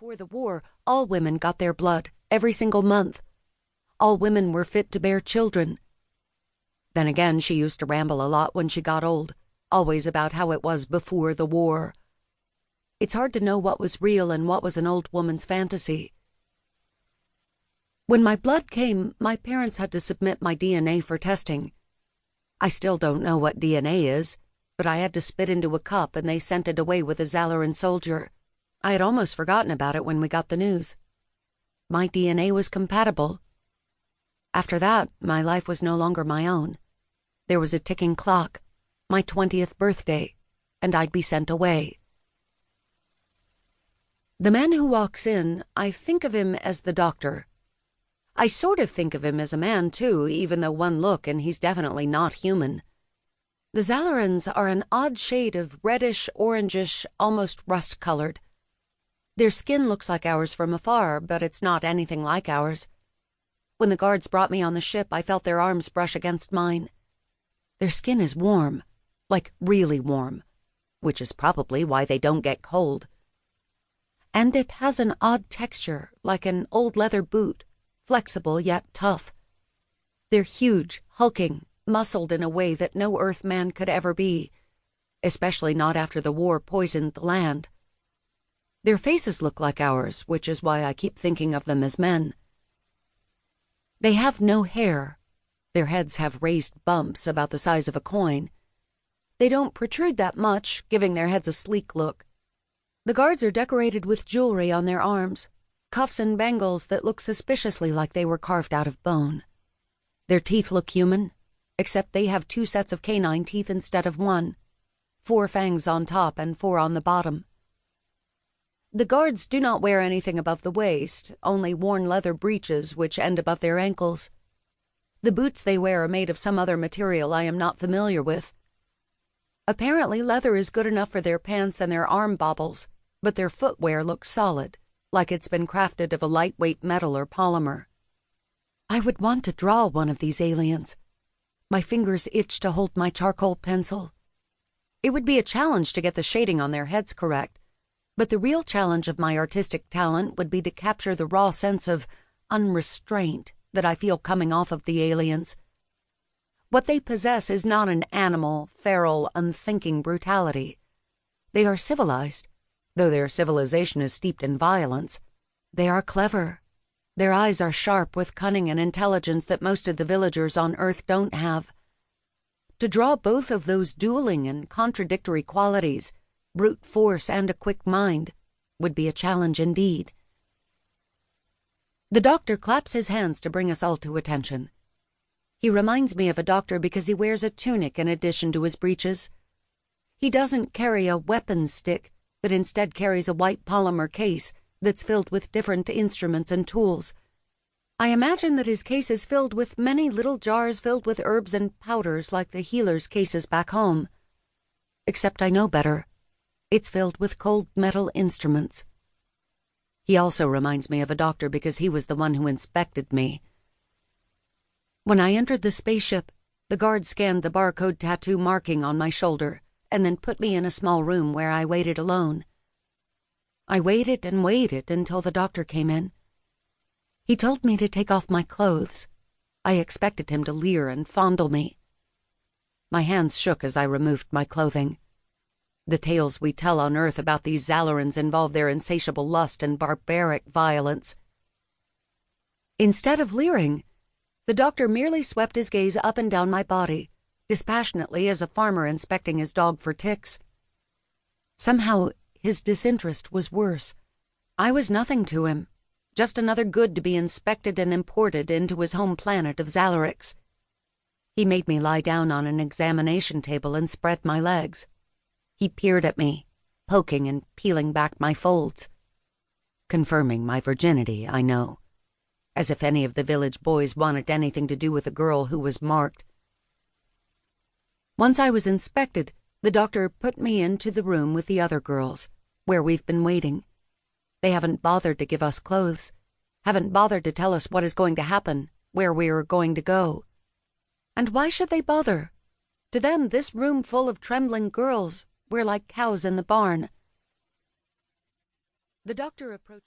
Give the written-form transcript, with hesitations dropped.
Before the war, all women got their blood, every single month. All women were fit to bear children. Then again, she used to ramble a lot when she got old, always about how it was before the war. It's hard to know what was real and what was an old woman's fantasy. When my blood came, my parents had to submit my DNA for testing. I still don't know what DNA is, but I had to spit into a cup and they sent it away with a Xalaran soldier. I had almost forgotten about it when we got the news. My DNA was compatible. After that, my life was no longer my own. There was a ticking clock, my 20th birthday, and I'd be sent away. The man who walks in, I think of him as the doctor. I sort of think of him as a man, too, even though one look and he's definitely not human. The Xalarans are an odd shade of reddish, orangish, almost rust-colored. Their skin looks like ours from afar, but it's not anything like ours. When the guards brought me on the ship, I felt their arms brush against mine. Their skin is warm, like really warm, which is probably why they don't get cold. And it has an odd texture, like an old leather boot, flexible yet tough. They're huge, hulking, muscled in a way that no Earthman could ever be, especially not after the war poisoned the land. Their faces look like ours, which is why I keep thinking of them as men. They have no hair. Their heads have raised bumps about the size of a coin. They don't protrude that much, giving their heads a sleek look. The guards are decorated with jewelry on their arms, cuffs and bangles that look suspiciously like they were carved out of bone. Their teeth look human, except they have 2 sets of canine teeth instead of 1, 4 fangs on top and 4 on the bottom. The guards do not wear anything above the waist, only worn leather breeches which end above their ankles. The boots they wear are made of some other material I am not familiar with. Apparently leather is good enough for their pants and their arm baubles, but their footwear looks solid, like it's been crafted of a lightweight metal or polymer. I would want to draw one of these aliens. My fingers itch to hold my charcoal pencil. It would be a challenge to get the shading on their heads correct, but the real challenge of my artistic talent would be to capture the raw sense of unrestraint that I feel coming off of the aliens. What they possess is not an animal, feral, unthinking brutality. They are civilized, though their civilization is steeped in violence. They are clever. Their eyes are sharp with cunning and intelligence that most of the villagers on Earth don't have. To draw both of those dueling and contradictory qualities, brute force and a quick mind, would be a challenge indeed. The doctor claps his hands to bring us all to attention. He reminds me of a doctor because he wears a tunic in addition to his breeches. He doesn't carry a weapons stick, but instead carries a white polymer case that's filled with different instruments and tools. I imagine that his case is filled with many little jars filled with herbs and powders like the healer's cases back home. Except I know better. It's filled with cold metal instruments. He also reminds me of a doctor because he was the one who inspected me. When I entered the spaceship, the guard scanned the barcode tattoo marking on my shoulder and then put me in a small room where I waited alone. I waited and waited until the doctor came in. He told me to take off my clothes. I expected him to leer and fondle me. My hands shook as I removed my clothing. The tales we tell on Earth about these Xalarans involve their insatiable lust and barbaric violence. Instead of leering, the doctor merely swept his gaze up and down my body, dispassionately as a farmer inspecting his dog for ticks. Somehow, his disinterest was worse. I was nothing to him, just another good to be inspected and imported into his home planet of Xalax. He made me lie down on an examination table and spread my legs. He peered at me, poking and peeling back my folds. Confirming my virginity, I know. As if any of the village boys wanted anything to do with a girl who was marked. Once I was inspected, the doctor put me into the room with the other girls, where we've been waiting. They haven't bothered to give us clothes, haven't bothered to tell us what is going to happen, where we are going to go. And why should they bother? To them, this room full of trembling girls, we're like cows in the barn. The doctor approached